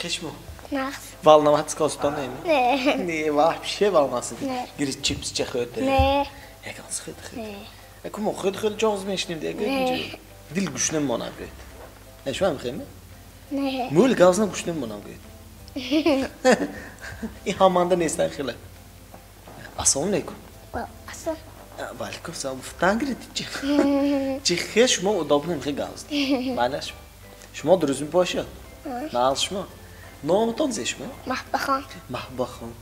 خشمه نقص والنامت کاستان نمی نه نه وحشه والناسی نه. گریز چیپس چه خورده نه یک از خیلی خیلی نه اکو خیلی جاز میشنیم دیگه نه. دل گوشنم مانم گید نشوام میخویم نه مول گازنا گوشنم مانم گید این همانده نیستن خیلی السلام علیکم اصلا وعلیکم السلام تنگرید چی خیلی شما ادابنم خیلی گاز معلش شما درست می باشه نه شما نامتون زیش می محبه خان محبوب خان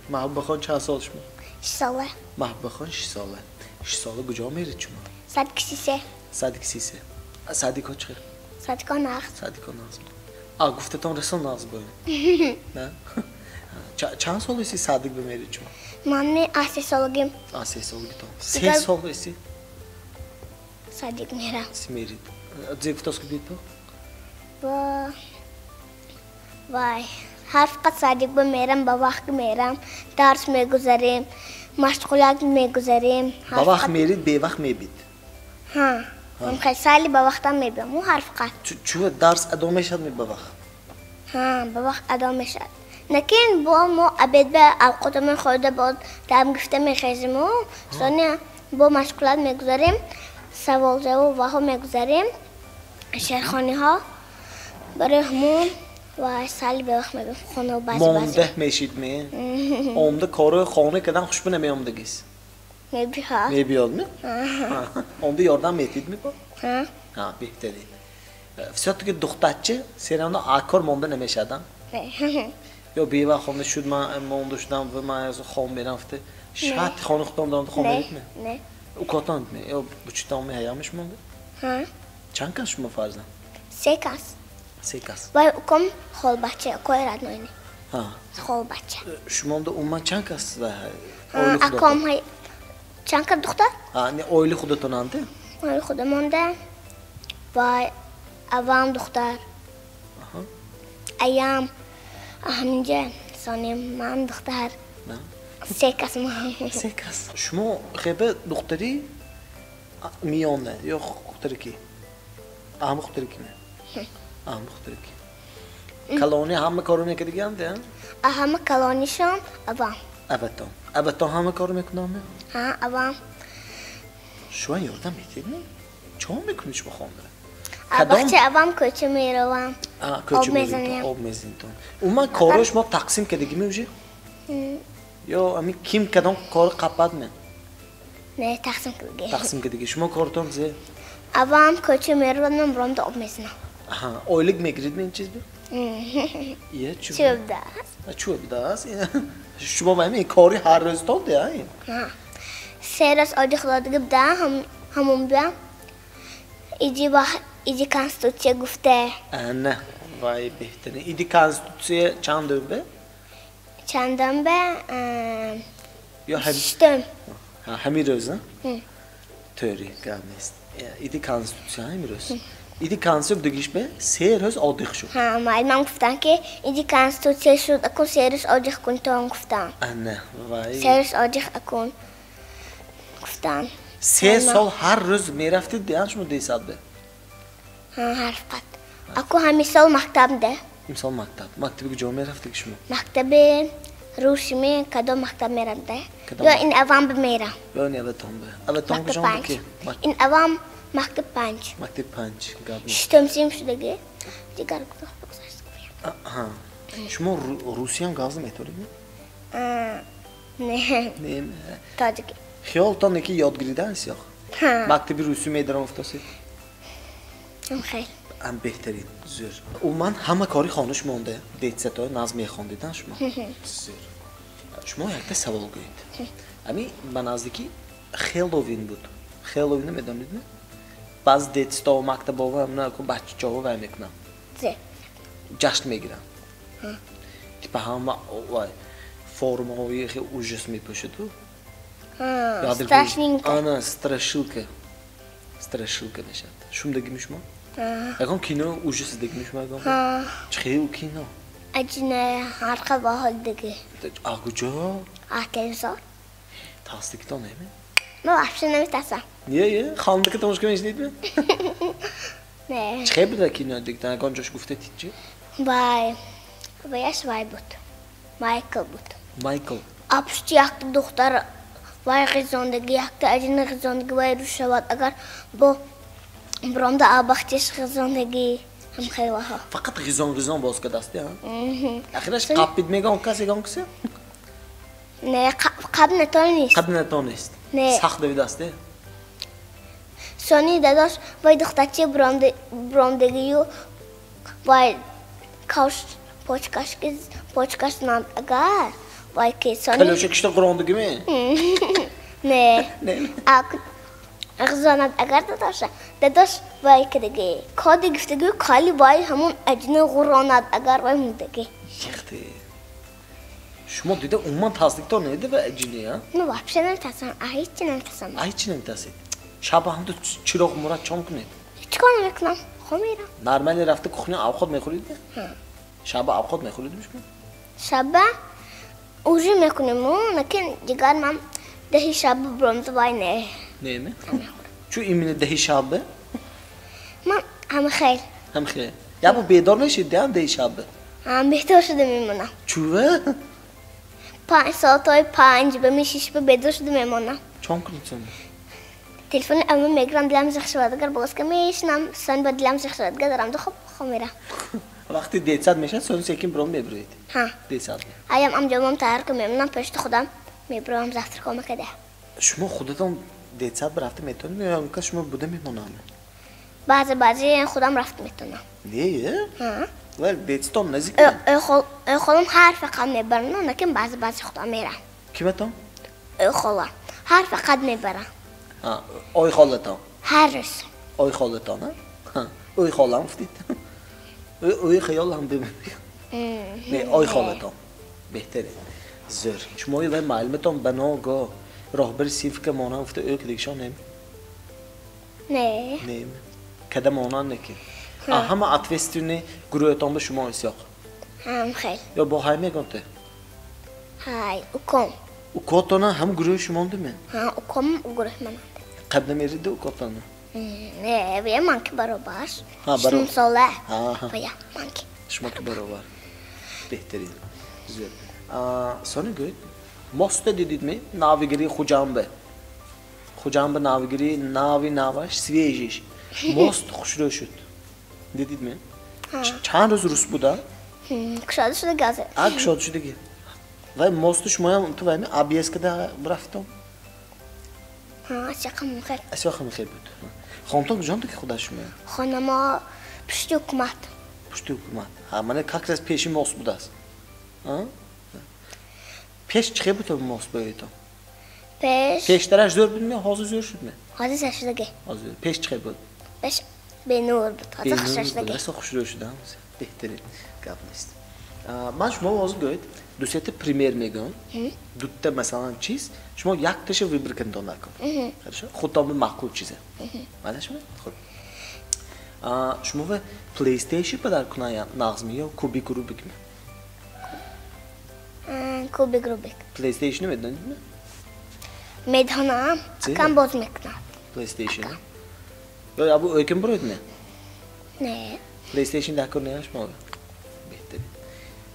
محبوب خان چند سال شما ساله محبوب خان 6 ساله 6 ساله کجا میرید شما صد کسیسه صدیق سیسه صدیق چه صد کن نقص صدیق ناز گفتتون رسون ناز باید نه چند سال ایسی صدیق بمیرید شما من 8 سالگیم 3 سال گیتون 3 سال ایسی صدیق میرم میرید زیفتاس کدید تو وای هر فقط صدیق میرم با وقت میرم درس میگذاریم مشغولات میگذاریم با وقت میرید به وقت میبید ها من خیلی سالی با وقتم میبیم اون هر فقط چو درس ادامه شد می با وقت ها با وقت ادامه شد نکن با ما عبید به اوقاتمون خورده بود دم گفته میخیزیم و ثانیه با مشغولات میگذاریم سوال جواب و ها میگذاریم شعرخوانی ها برای همون و سالی به وقت میبیم خونه و بازی مونده میشید می اونده کار خانه کدن خوش بنه می آمدگیست میبی ها می بیاد می اونده یاردم میتید می با ها بهتری فسیات که دخترچه سیرانده آکار مونده نمیشدم یا بیوه خانه شد من مونده شدم و من از خانه میرفته شاید خانه خودم دارم خانه میرید می نه او کاتاند می یا بچیتام می هیامش مونده ها چند کس شما فرزن 3 کس 3 کس وای اکم خال بچه اکوی رد نوینی ها خال بچه شما ده اومد چند کس و اکم های چند که دختر؟ نه اویلی خودتون انده وای خودمون ده وای اوام دختر ایام همینجا ثانیه من دختر نه 3 کس ما 3 کس شما خیبه دختری میانه یا دختری کی همه دختری کی نه همه دختری کی کلونی همه کارو میکنه دیگه انده همه کلانیشون اوام ابتون همه کارو میکنم ها اوام شما یادم میتید نه چون میکنی شما خونده بچه اوام کوچه میروم آب میزنیم آب میزنیم اون من کارش ما تقسیم کردگی میوشه یا امی کیم کدام کار قبض من نه تقسیم کردگی شما کارتون زی اوام کوچه میروم نمرم دا آب میزنم اویلگ میگرید من این چیز بی یه چوب دست چوب دست شما من کاری هر روز تونده این 3 روز آدی خدا دیگه بده همون بیام ایدی کنستوتیه گفته نه وای بهتره ایدی کنستوتیه چند دنبه؟ چندم به یا شتم همین روز نه؟ توری گرمیست ایدی کنستوتیه همین روز ایدی کنستوتیه دیگیش به 3 روز آدیخ شد ها من گفتن که ایدی کنستوتیه شد اکن 3 روز آدیخ کن تو هم گفتن نه وای 3 روز آدیخ اکن گفتن 3 سال هر روز میرفتید دیان شما 10 ساعت به هر فقط اکو همین سال مکتب ده امسال مکتبی کجا میرفتید شما مکتب روسی می کدام مکتب میرم ده یا این اوام بمیرم یا این اوتان کجا بکی این اوام مکتب 5 مکتب 5 گابی شتم سیم شدگی دیگر کدام بگذاشت شما روسیان گاز میتونید نه تاجیکی خیالتان نکی یادگیریده است یا مکتبی روسی میدارم افتاسید خیلی بهترین زور او من همه کاری خانش مونده دیتستای نظمی خواندیدن شما زور شما یک سوال گویید امی من نزدیکی خیلووین بود خیلووین میدونید نه باز دیتستا و مکتب و همنا که بچه جاوا وای میکنم جشن میگیرم تیپا همه فرم هایی خیلی اوجس میپوشد و страшненько آنا страшилка نشد شوم دگیمیش ما اگه کینو اوجس دگیمیش ما اگه چه او کینو اجنه هرقه باحال دیگه کجا تلویزیون تاستیکتان نمی ما وحش نمیترسم یه خانده که تماشا میشنید می نه چه بود کینو دیگه اگه جاش گفته چی وای و یه وای بود مایکل بود مایکل ابشت یک دختر وای خزاندگی یک تاجین خزاندگی وای رو شود اگر با برام دا آبختیش خزاندگی هم خیلی وها فقط غیزان باز که دستی ها اخیرش قبید میگه اون کسی گانکسی نه قبل نتون نیست قبل نتون نیست نه سخت دوی دستی سونی داداش وای دخترچی برامدگی و وای کاش پوچکاش نام اگر وای که سونی کلوشه کشته قراندگی می نه نه اغزانت اگر داداش وای که دیگه کادی گفتگی کالی وای همون اجنه غرانت اگر وای موندگی یختی شما دیده اون تصدیق نیده و اجینه ها نه واپشه نمیتاسم هیچی نمیتاسم هیچی نمیتاسید شب هم تو چراغ مراد چون کنید هیچ کار نمیکنم خب میرم نرمالی رفته کخنی اوقات میخورید شب اوقات میخورید میشکن شب اوجی میکنیم نکن دیگر من دهی شب برامد وای نه نه چون ایمینه دهی شبه من هم خیل یا با بیدار نشید هم دهی شبه هم بهتر شده میمونم چوه 5 ساعت های 5 به 6 به بیدار شده میمونم چون کنید چون تلفن امام میگرم دلم زخ شود اگر باز که میشنم سن با دلم زخ شود دارم دو خب میرم وقتی دیت میشه سون سکیم برام میبرید ها دیت ایم امجامم تهر که میمونم پشت خودم میبرم زفتر کمک ده شما خودتون دیت برفته میتونید یا اینکه شما بوده میمونم بعضی خودم رفت میتونم نه ها ولی دیتتون نزدیک خودم هر فقط میبرم نکن بعضی خودم میرم کی بتون خودم هر فقط میبرم آی خالتان هر روز آی خالتان ها آی خالم فتید آی خیال هم ببینید نه آی خالتان بهتره زر شما یه معلومتون بناگاه راهبر سیف که مانا افته اوی که دیگشان نه کده مانا نکی همه عطفستونه گروهتان به شما اسیاق هم خیلی یا با های میگنده های اوکم او کاتانا هم گروه شما دمه ها اوکم گروه من قبل میرده او کاتانا نه بیا منکی برابر برابر ساله بیا منکی شما که برابر بهترین زیر سانه گوید ماست دیدید می ناویگری خوجنبه ناویگری ناوش سویجیش ماست خوشرو شد دیدید می چند روز روز بوده کشاده شده گازه کشاده شده گی و ماست شما هم تو وایمی آبیس که ده برفتم اشیاقم خیر اشیاقم خیر بود خانتون کجانده که خودش می خانما پشت حکومت من کاک از پیشی ماست بوده است پیش چه بود تو ماست باید پیش درش زور بود می حاضر زور شد می حاضر شده گی پیش چه بود پیش به نور بود حاضر خوش شده گی اصلا خوش رو شده بهترین گپ نیست من شما واضح گوید دو سیت پریمیر میگم دوتا مثلا چیز شما یک تشه ویبر کندان نکن خودتان به معقول چیزه ماله شما خود شما به پلی استیشن پدر کنه نازمی یا کوبیک روبیک می کوبیک روبیک پلی استیشن میدونید می میدونم کم باز میکنم پلی استیشن یا ابو ایکن برود نه پلی استیشن دکر نیاش ما بهتری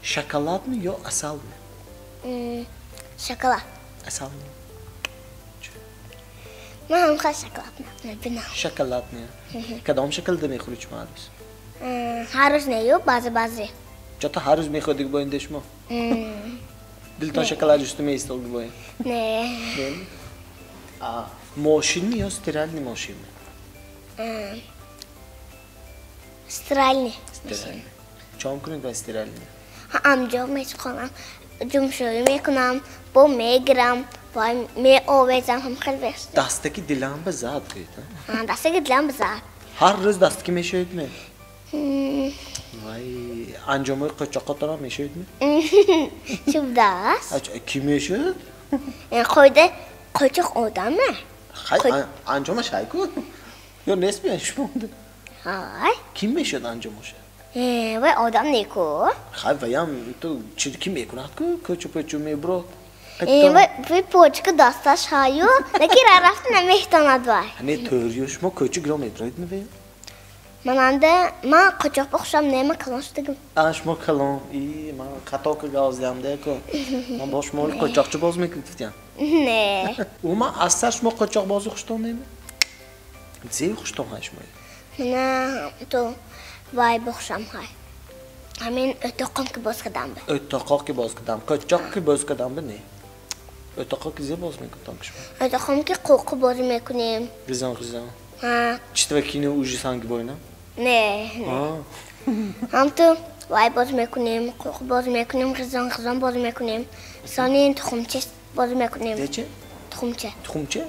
شکلات می یا اصل می شکلات اصل می من هم خواهد شکلات میبینم شکلات می کدام شکل ده میخوری شما هر روز هر روز نیو بعضی چطور هر روز میخواد دیگه باید شما دلتان شکلات جست می استال باید نه ماشین می یا استرالنی ماشین می استرالنی چون کنید با استرالنی امجا میکنم جمشوی میکنم با میگرم با می آویزم هم خیلی بست دسته که دلم به زد گید دسته که دلم بزد هر روز دسته که میشوید می وای انجامای قچاقات دارم میشوید می چوب دست کی میشود خودده قچاق آدمه انجامش های کن یا نصف میش مونده های کی میشود انجامش وای آدم نیکو خیلی ویم تو چی کی میکند که کچو پچو میبرد وای پوچک دستش هایو نکی رفت نمیتاند وای هنه توریوش ما کچو گرام ادراید میویم من قاچاق بخورم نه من کلان شدم. شما کلان من خطا که گازدم دیگه من با شما قاچاقچی باز میکنید نه و من اصلا شما قاچاق بازی خوشتون نمی زی خوشتون های شما نه تو وای بخورم های همین اتاقم که باز کردم به اتاقا که باز کردم قاچاق که باز کردم به نه اتاقا که زی باز میکنم شما اتاقم که قوق بازی میکنیم ریزان چی تو کینه اوجی سانگی بوینم نه هم تو وای باز میکنیم قوق باز میکنیم خزان باز میکنیم سانی تخمچه باز میکنیم چه تخمچه چیه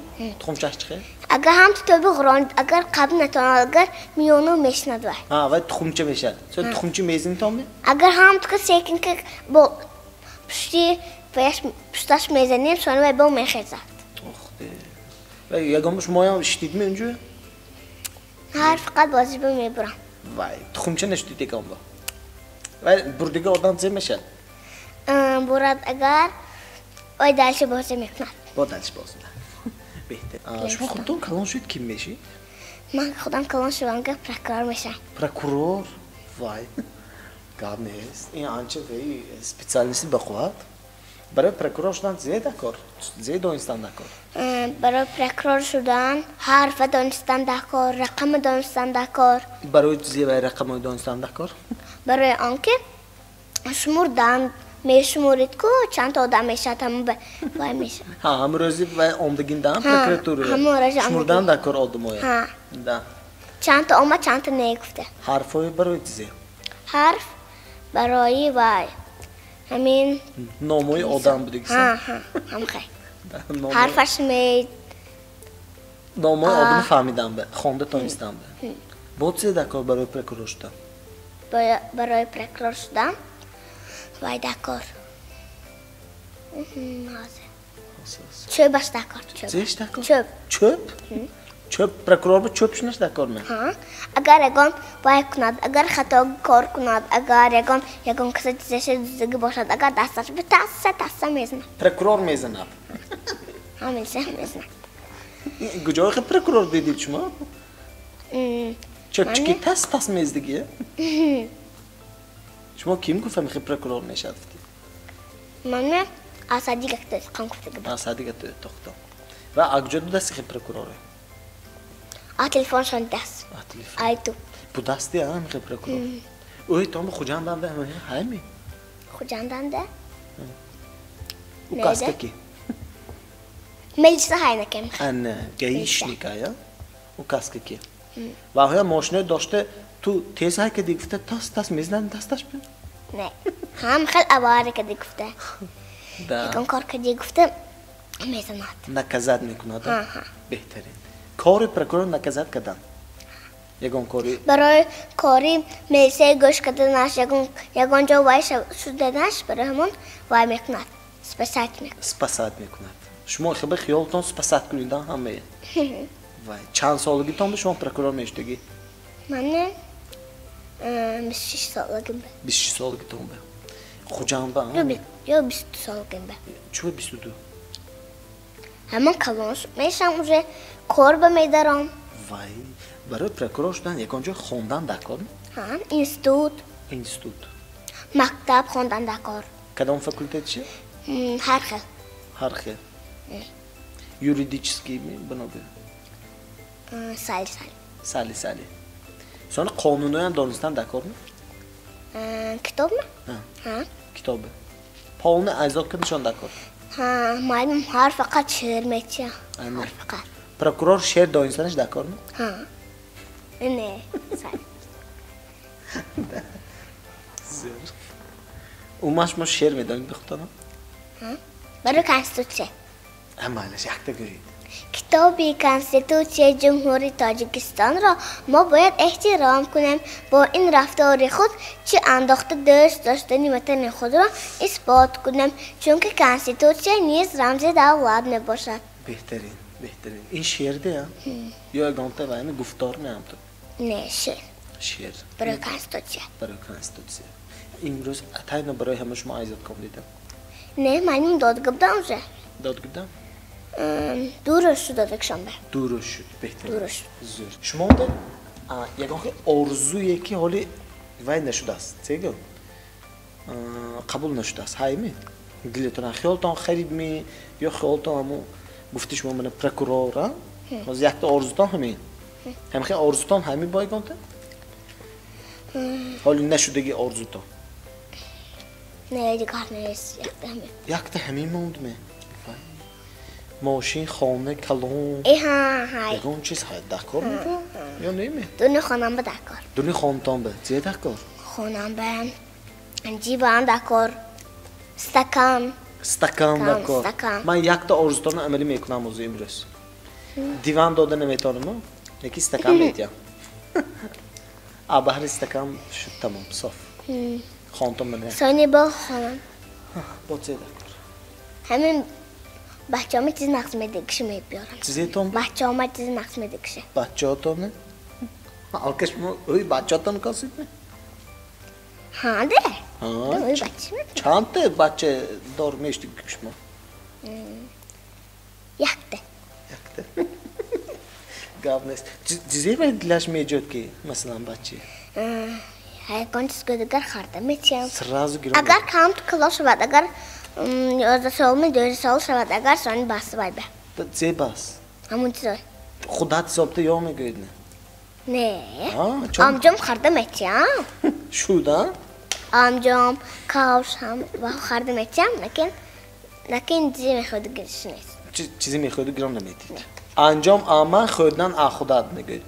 اگر هم تو بغران اگر قبل نتوان اگر میونو میشند وای و تخمچه میشد تخمچه میزین تامه اگر هم تو سیکن که با پشتاش میزنیم سانی وای با میخزد و یگام شما هم شدید می اونجا هر فقط بازی با میبرم وای تخمچه نشدید یکم با وای بردگی آدم زی میشد برد اگر وای دلش بازی میکند با دلش بازی بهتر شما خودتون کلان شد کیم میشی؟ من خودم کلان شدم که پرکرار میشم پرکرور؟ وای گاب نیست این آنچه وی سپیциالیستی بخواد برای پرکرور شدن زیاده کار زیاد دانستن دکار برای پرکرور شدن حرف دانستن دکار رقم دانستن دکار برای زیاد رقم دانستن دکار برای آنکه شمردن میشمورید که چند تا آدم میشد همون وای میشه همون روزی وای آمدگیندن پرکرور شمردن دکار آدمایی چند تا آمد چند تا نگفته حرفای برای چیزی حرف برای وای همین ناموی آدم بودی کسی هم خیلی حرفش می ناموی آدم فهمیدم به خونده تانستم به بود چه دکار برای پرکرور شدن برای پرکرور شدن وای دکار چوب باش دکار چیش دکار؟ چوب چوب پرکرور به چوبش نش دکار من اگر یکم وای کند اگر خطا کار کند اگر یکم کسی چیزش زگی باشد اگر دستش به تاسه میزنه پرکرور میزنه همیشه میزنه کجای خیلی پرکرور دیدید شما؟ چکی تاس میزدگیه؟ شما کیم گفتم خیلی پرکرور میشد؟ من اسادی گفته کنم اسادی گفته تختم و اگه دو دستی خیلی پرکروره تلفن شون دست ای تو bu dasti ha mi khibra kuro oy tom xujandan da hami xujandan da u kaska ki meclise hayna kem ana gayishnika ya u kaska ki va hoya moshine doshte tu tez hareket gifte tas meznan dastash be ne ham khal aware ke gifte da kon kar ke gifte mezanat nakazat mikunad behtarin کاری پرکرور نکزد کدام یکون کاری برای کاری میشه گوش کردنش یکون جا وای شدنش برای همون وای میکند سپاسات میکند شما خیلی خیالتون سپاسات کنیدن همه وای چند سالگی تون به شما پرکرور میشدگی من 26 سالگیم به 26 سالگی تون به خوجان با یا 22 سالگیم به چه 22 همون کلانش میشم اونجا کار به میدارم وای برای پرکرور شدن یکانجا خوندن دکار اینستیتوت مکتب خوندن دکار کدام فاکولته چیه؟ هر خیل یوریدیچسکی می بنابه سالی sonra قانونی هم دانستن دکار می؟ کتاب نه؟ کتابه پاونه ازاد کردنشان دکار معلوم هر فقط شعر میچه هر فقط پرکرور شعر دانستنش دکار می؟ نه زیر اومش ما شعر میدانیم بخطانم؟ برای کنستیتوچه امالش یکتا گوید کتابی کنستیتوچه جمهوری تاجیکستان را ما باید احترام کنیم با این رفتار خود چه انداخته داشتنی وطن خود را اثبات کنیم چون که کنستیتوچه نیز رمز دولت می باشد بهترین این شعر ده یا گانته و همین گفتار نه هم تو نه شعر برای کنستیتوچه امروز اتاینا برای همه شما ایزاد کن دیدم نه من داد گفتم دورش شد دادکشان به دورش شد بهترین دورش زور شما ده ягон орзуе ки ҳоли вай нашудааст чего қабул нашудааст ҳайми дилтон хиёлтон харидми ё хиёлтон ҳамун гуфти шумо мана прокурора ҳозир якта орзутон ҳамин ҳамхе орзутон ҳами байгонта ҳоли нашудаги орзутон не дигар нест якта ҳамин якта ҳамин мондме ماشین خانه کلون های ягон чиз дакор мекунад ё неми дуни хонам ба дакор дуни хонтон ба зия дакор хонам ба ҷиван дакор стакан дакор стакан. ман якта орзутонро амалӣ мекунам озу имрӯз диван дода наметавонам яки стакан метиҳам баҳри стакан шуд тамом соф хонтон ба сони ба хонам бо зия дакор ҳамин бачаҳома чизи нақсмедагиша мебиёрам чизетон бачаҳома чизи нақсмедагиша бачаҳотоне алка шумо ӯи бачаҳотон касидме ҳаде чанта бача дор мештик шумо якта гап нест ҷизебай дилаш меҷод ки масалан бача ягон чизго дигар харда мечиям сразу гиром агар камту класс шавад агар 11 сол шавад агар сони баси вай ба зебас ҳамун чизой худат ҳисобда ё мегӯед не чон амҷом харда мечиям шуда амҷом кавш ҳам ва харда мечиям лакин чизи мехоҳад гириш нест чизи мехоҳад гиром наметид анҷом ама хӯрдан худат мегӯед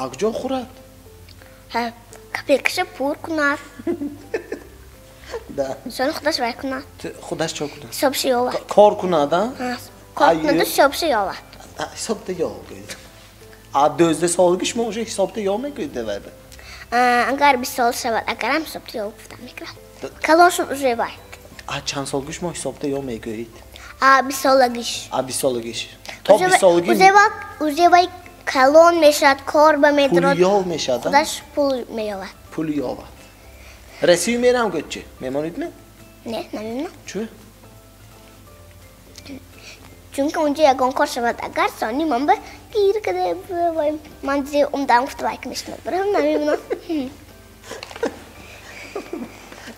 акҷо хӯрад капелкаша пур кунад да сони худаш вай кунад худаш чо кунад ҳисобша ёвад кор кунад кор кунаду ҳисобша ёвад ҳисобда ё гӯед 12 солги шумо уже ҳисобда ё мегӯед девайба агар 20 сол шавад агарам ҳисобда ё гуфтам мекунад калошу уже вай чанд солги шумо ҳисобда ё мегӯед 20 солагиш 20 солагиш то 20 солги уже вай калон мешавад кор ба медорад пул ёв мешавад худаш пул меёвад пул ёвад расивӣ мерам гӯд чи мемонидме не намемонам чӯ чунки унҷо ягон кор шавад агар сони ман ба гир када вай ман ҷизе умдам гуфта вай кунишна барам намемонам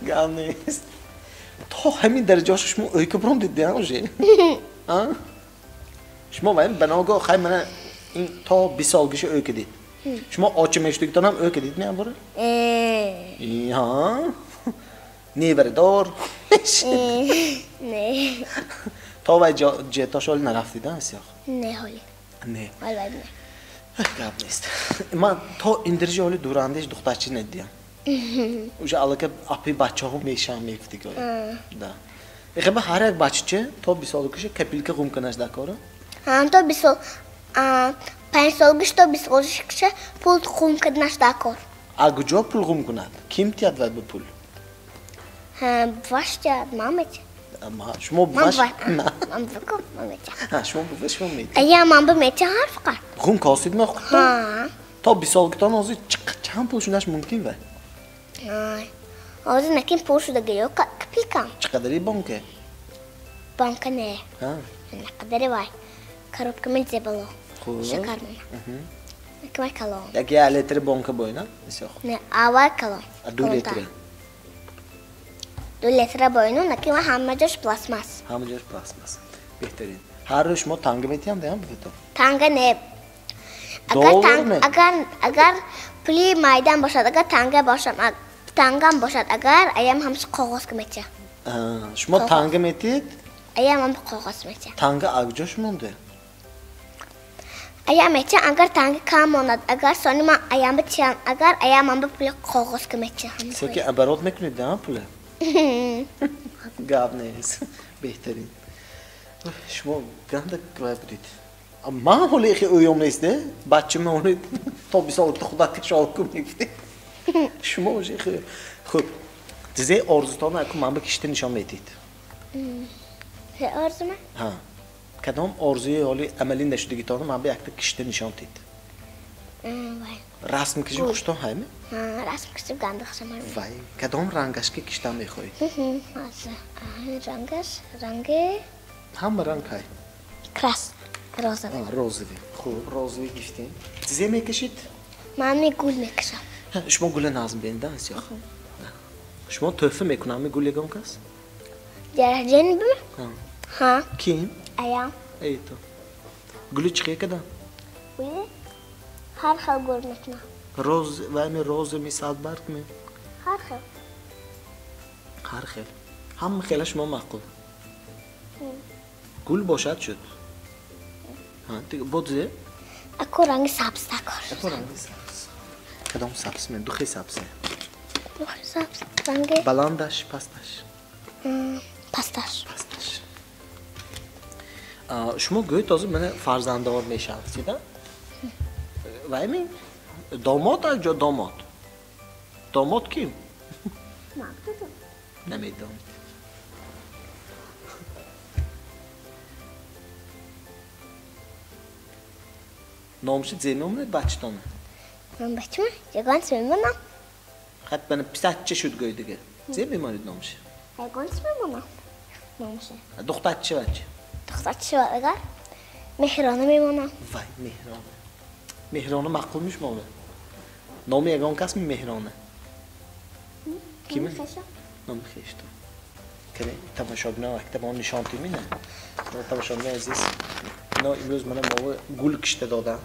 гап нест то ҳамин дараҷаашо шумо ойкабром дидиам уже шумо вай баногоҳ хай мана ин то 20 солгиша ойкадид шумо очи мештугитонам ойкадид не абора неварадор не то вай ҷетош ҳоли нарафтида асёх не ҳоли не вай вай не гап нест ман то ин дараҷа ҳоли дурандеш духтарчи надидиам уже аллака апи бачаҳо мешам мефтиго да ехеба ҳар як бачча то 20 солгиша капилка ғум канаш дакора то 20 5 солгиш то 20 солгиша пул ғум каднаш дакор акҷо пул ғум кунад ким тиҳад вай ба пул ваш тиҳад ман мечиҳам шумо буваш ман шумо буваш шумо мед ая ман ба мечиҳам ҳар фақат ғум косид мехӯ то 20 солгитон ҳозир чанд пул шудаш мумкин вай ҳозир накин пул шудаги ё капилкам чӣ қадари бонка банка не нақадари вай коробка меҷизе бало шакар мена накивай калон яки 1 литри бонка бойна не авай калон 2 литри 2 литра бойну накивай ҳама ҷош пластмас ҳама ҷош пластмас беҳтарин ҳар рӯз шумо танга метиҳам даям бифито танга не агар пули майдан бошад агар тангам бошад агар аям ҳамаша қоғозка метиҳам шумо танга метиҳед аям ҳам қоғоз метиҳам танга акҷош монда аям метиҳам агар танга кам монад агар сони ман аям бичиҳам агар аям ман ба пули қоғозка метиҳам секи оборот мекунед даам пула гап нест беҳтарин шумо ганда вай будед ман ҳоли хе оём нест бача меонед то 20 солта худат кашолку мегуфтед шумо уже хе хуб ҷизе орзутона аку ман ба кишта нишон метиҳед орзума кадом орзуи ҳоли амалӣ нашудагитона ман ба якта кишта нишон тиҳед расм киши хуштон ҳайме расм киши ганда хушамар вай кадом рангашки кишта мехоҳед ранги ҳама ранг ҳай крас розовый розовый хуб розовый гифтем ҷизе мекашид من گول میکشم. شما گل نازم بینده است یا؟ شما تحفه میکنم می گل یگان کس؟ درجه نبی؟ ها. کیم؟ ایام. ای تو. گلی چیه کدام؟ گلی؟ هر خیل گل میکنم. روز و می روز می ساعت برق می؟ هر خیل. هر خیل. هم خیلش ما معقول. گل باشد شد. ها دیگه بودزه؟ اکو رنگ سبز تکار. اکو رنگ سبز. کدام سبز می؟ دوخی سبزه. دوخی سبز. رنگ؟ بلندش پستش. پستش. پستش. شما گویی تازه من فرزنددار میشناسید؟ و همین داماد یا داماد؟ داماد کیم؟ نمیدونم. نامش زیمونه بچه‌تونه. من بچه‌م؟ یگانس میمونم. خط بنا پیسچه شد گویی دیگه. زیم میمونید نامش. یگانس میمونم. نامشه. دختر چه بچه؟ دختر چه اگر؟ مهرانه میمونم. وای مهرانه. مهرانه معقول میشه ماله. نام یگان کس مهرانه. کیمه؟ نام خیشتم. که تماشاگران وقتی ما نشان تیمینه. تماشاگران عزیز. اینا امروز من ما گل کشته دادم.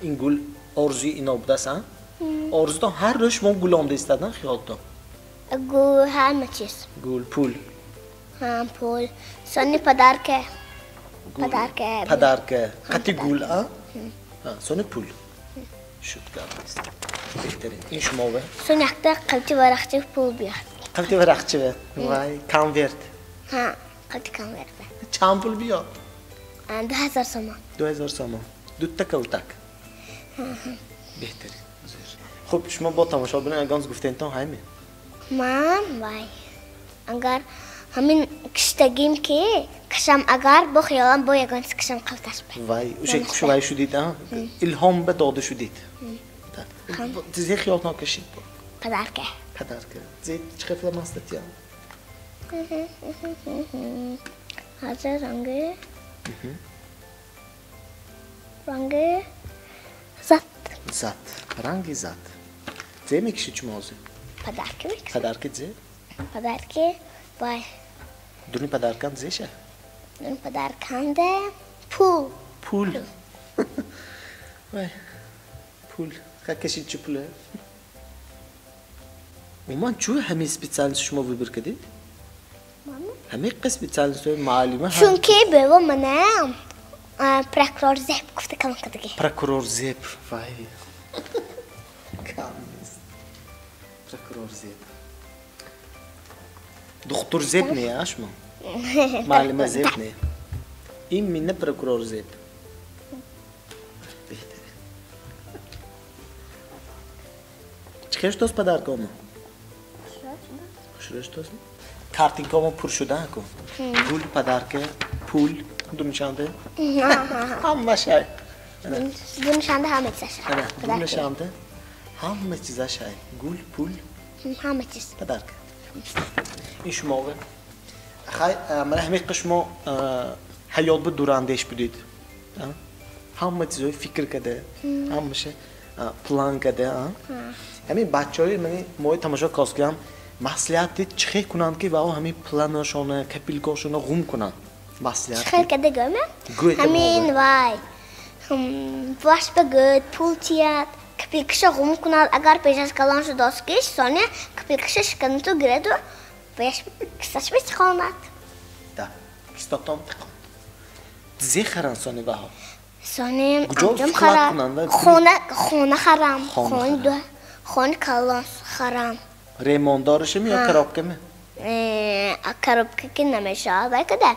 این گل آرزوی اینا بوده سن. آرزودا هر روز ما گل آمده استادن خیالتون. گل همه چیز. گل پول. هم پول. سانی پدر که. پدر که. پدر که. قطی گل ها. سانی پول. شد گردیست. بهترین. این شما به. سانی اکتا قلتی ورختی پول بیاد. قلتی ورختی به. وای کانورت. ها قلتی کانورت. چند پول بیاد؟ 2000 سومان. 2000 سومان. دو تک و تک. بهترین. خب شما با تماشا ببینید اگانز گفتین تا همین. من وای. اگر همین کشتگیم که کشم اگر با خیالم با یگانس کشم قلتش به. وای اوشی شوای شدید ها؟ الهام به داده شدید. زی خیالت نکشید. پدر که. پدر که. زی چه خیلی مستتی هم؟ حاضر رنگه. رنگ زد. زد. رنگی زد. زی میکشید چه موضوع؟ پدر که میکشید. پدر که زی؟ پدر که وای. دونی پدر کند زیشه؟ دونی پدر کنده پول. پول. وای. پول. خیلی کشید چه پوله؟ اومان چوی همه سپیتسالنس شما ویبر کدید؟ همه قسم سپیتسالنس معلومه ها؟ چون که به و منم پرکرار زیب گفته کلام کدگی. پرکرار زیب. وای. کامیست. پرکرار زیب. دکتر زیب نیه اشما. معلومه زیب نیه. این مینه پرکرار زیب. بهتره. چکرش دوست پدر کامو؟ شروعش دوست؟ کارتین کامو پر شده کن. پول پدر که پول دونشانده؟ همه شای. دونشانده همه چیزش. دونشانده همه چیزش های. گول پول. همه چیز. پدر که. این شما به. خیلی من همه قشما حیات بود دوراندش بودید. همه چیزای فکر کده. همه شه پلان کده. همین بچه‌های من موی تماشا کاسکیم مسئولیت چه کنند که با همین پلانشون کپیلگاشون غم کنند. مسئولیت. چه کده گمه؟ همین وای. واش بگید پول تیاد. کپیلگش غم کنند اگر پیش از کلان شد دستگیش سانه کپیلگشش کنن تو گردو پیش کسش بیش خواند. ده کستاتم تکان. زخران سانه بها. سانه انجام خراب. خونه خرام. خونه کلان خرام. ریموندارش می یا کرابکه می؟ کرابکه که نمیشه وای کده.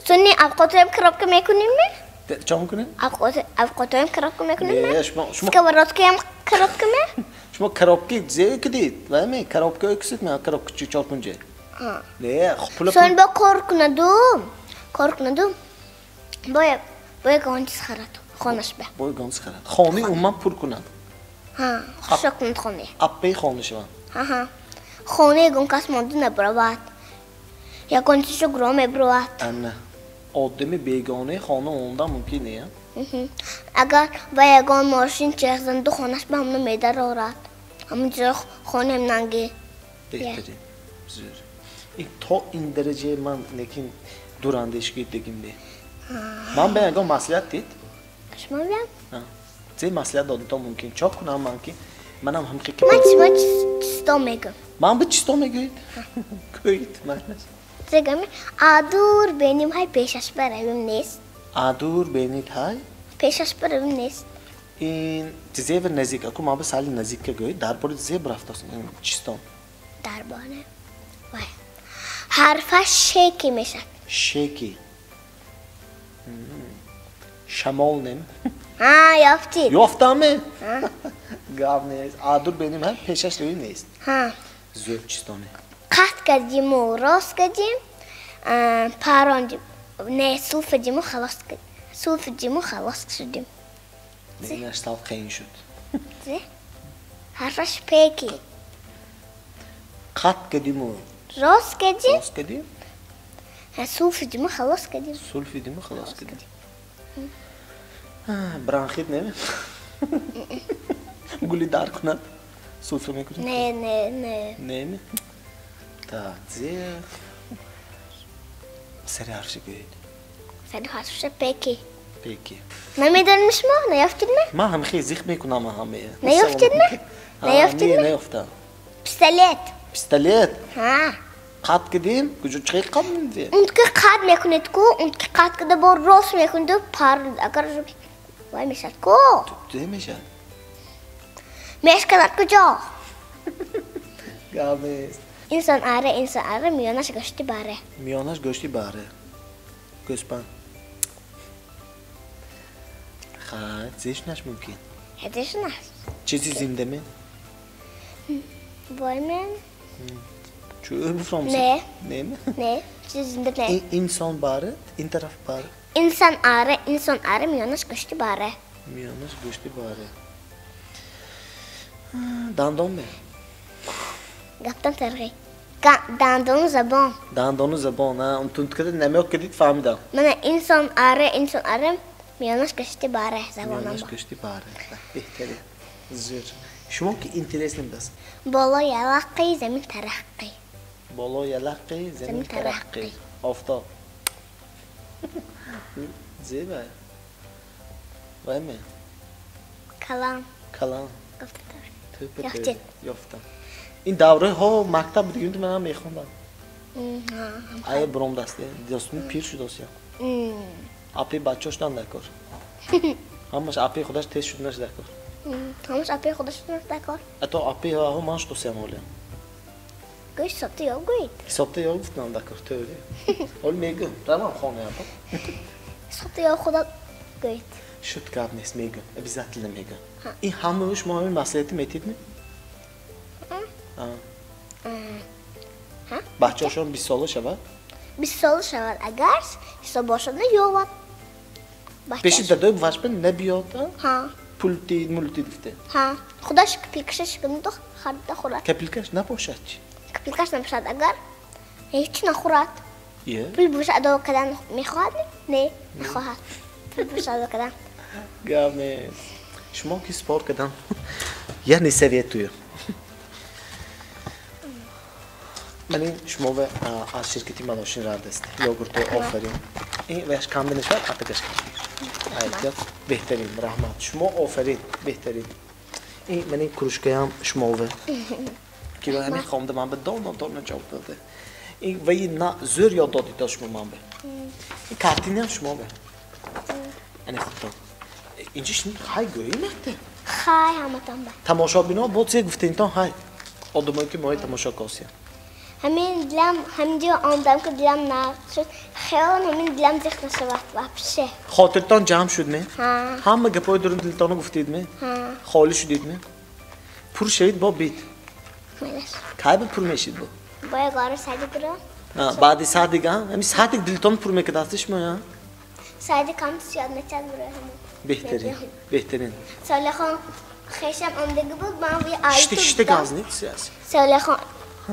سونی افقاتایم کرابکه میکنیم می؟ چه میکنین؟ افقاتایم کرابکه میکنیم می؟ نه شما سکواراتکی هم کرابکه می؟ شما کرابکه زی کدید وای می کرابکه اکسید می کرابکه چی چار کنجه؟ نه خپل سون با کارک ندوم باید گانچیز خرد خانش به باید گانچیز خرد خانه اومم پر کنم خشک کند خانه اپی خانه شما خانه گون کس مانده نبرود یا گانچیزو گرام نبرود نه آدم بیگانه خانه اوندا ممکنه اگر و یگان ماشین چهزن دو خانش به همون میده رو رد همون جا خانم ننگی Behterin. Zür. To in dereceye man nekin duran değişik degim be. Man ben ego maslahat dit. شما بیم؟ Ha. Ze maslahat dodun to mümkün. Çok kunam man ki. Manam ham ki. من چیستا میگم Man bu çisto me göyt. Göyt man. زگم آدور بینیم های پیشش بریم نیست Adur beni thay. پیشش بریم نیست In tize ve nazik. Aku man bu sali nazik ke göyt. Darpori tize braftas. Çisto. دربانه وای حرفش شکی میشه Şeki. Şamol nem. ها یافتید Yofta mı? Gav neyiz. Adur benim hem peşaş değil neyiz. ها Zöp çistone. قط کردیم و راست کردیم پراندیم نه سولفدیم و خلاص کردیم سولفدیم و خلاص شدیم Neyin aştav kayın şut. زی حرفش پیکی Kat kedim o. راست کردیم Sos kedim. سولفدیم و خلاص کردیم Sulf edim mi khalas kedim. Branxit ne mi? Guli dar kunat. Sulf mi kunat? نه نه نه Ne mi? Ta zi. Seri harfi göyt. سری حرفش پیکی Peki. نمیدونم شما نیافتید نه Ma ham khi zik mi kunam hamı. نیافتید نه نیافتید Ne نه yofta? پیستلت Pistolet. ها Kat kedim. Gücü çıkı kabın diye. اون که قد میکنید کو اون که قد کده با راست میکنید پر اگر وای میشد کو Demeşe. میش کند کجا Games. انسان آره میانش گشتی باره Miyonaş göçtü bari. Göspan. Ha, zeşnaş mümkün. هدیش نه Çizi zinde mi? وای من Şu öbür from. Ne? Ne mi? نه چیزی نه İnsan bari, in taraf bari. انسان آره میانش گشتی باره Miyonaş göçtü bari. Dandon mu? گفتم ترغی دندون زبان Dandonu zabon ha. Untun tkede neme yok kedit fahmida. من انسان آره میانش گشتی باره زبانم Miyonaş göçtü bari. Behteri. Zür. Şuma ki intereslim das. بالا یلقی زمین ترقی Bolo yalaqi, zemin Zemin taraqqi. taraqqi. Oftob. Zeba. Vay mi? کلام Kalan. گفتم ترغی Tüpe Yoftid. Yofta. In davre ho maktab bugün ben ham mekhondam. ها Ay brom daste. Dostum pir şu dosya. Api bachosdan dakor. Hamash api khodash tez shudnash dakor. همش اپی خودش نکار Ato api ho mansh dosya mole. گوش ساتی یا گوید Hisabda yok gitmem dakor töre. Ol megun. Tamam khona yapam. ساتی یا خدا گوید Şut kabnes megun. Bizatle megun. In hamush muhammed maslahati metid mi? Ha. ها Bahçoşon bir solu şaba. 20 سال شود اگر حساب باشد نه یواد Peşi de döp vaşben ne biyota? ها Multi difte. ها خداش کپیکشش کنید خرد خورد Kapilkaş ne poşatçı? کپیکش نمیشد اگر هیچ نخورد Ye. پول باشد و کدن میخواهد نه نخواهد پول باشد و کدن Games. Şuma ki spor kadan. Ya ne seviyetuyor? Benim şuma ve az şirketi madoşin radest. Yogurtu oferin. Ve yaş kambiniş var artık yaş Evet ya. Behterin. Rahmat. Şuma oferin. Behterin. Benim kuruşkayam şuma ve. Ki ben hemen komdu man be don çok dedi. Ve na zür ya dodi da şuma man be. Kartini şuma be. Hani kutlu. اینجا şimdi hay görmekte. خای همتان با تماشابینا بود چه گفتین تا hay. آدمایی که مای تماشا کاسیه. همین دلم همینجا آمدم که دلم نشد خیلی همین دلم زخم نشود وحشه خاطرتان جمع شد نه؟ ها همه گپای درون دلتانو گفتید می؟ ها خالی شدید می؟ پر شدید با بیت. ملش کی به پر میشید با؟ باید گارو سعی برم بعد ساعت دیگه همین ساعت دلتان پر میکردستش ما یا؟ سعی کام سیاد نچند برم بهترین. ساله خان خشم آمدگی بود من وی آیتو İşte gaz ne siyasi? ساله خان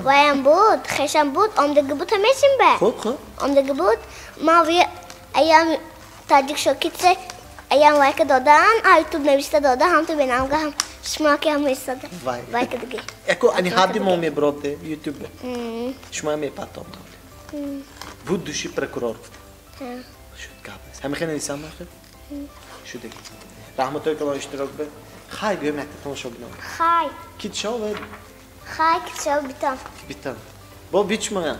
وایم بود خشم بود آمدگی بود همیشیم به Hop hop. آمدگی بود من وی ایام تاجیک شوکیت اگر لایک دادن یوتیوب نوشته داده هم تو بینم هم شما که هم ایستاده Vay. لایک دیگه Eko ani hadi mo mi brode YouTube. Shma mi patom. Bu dushi prokuror. Shud kabes. Hem khine insan var. Shud. Rahmetoy kala ishtirok be. Khay gömekte tanışa bilen. خای Kit şov خای که شو بیتم bitan. Bo bichma.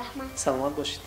رحمت Selamat boşit.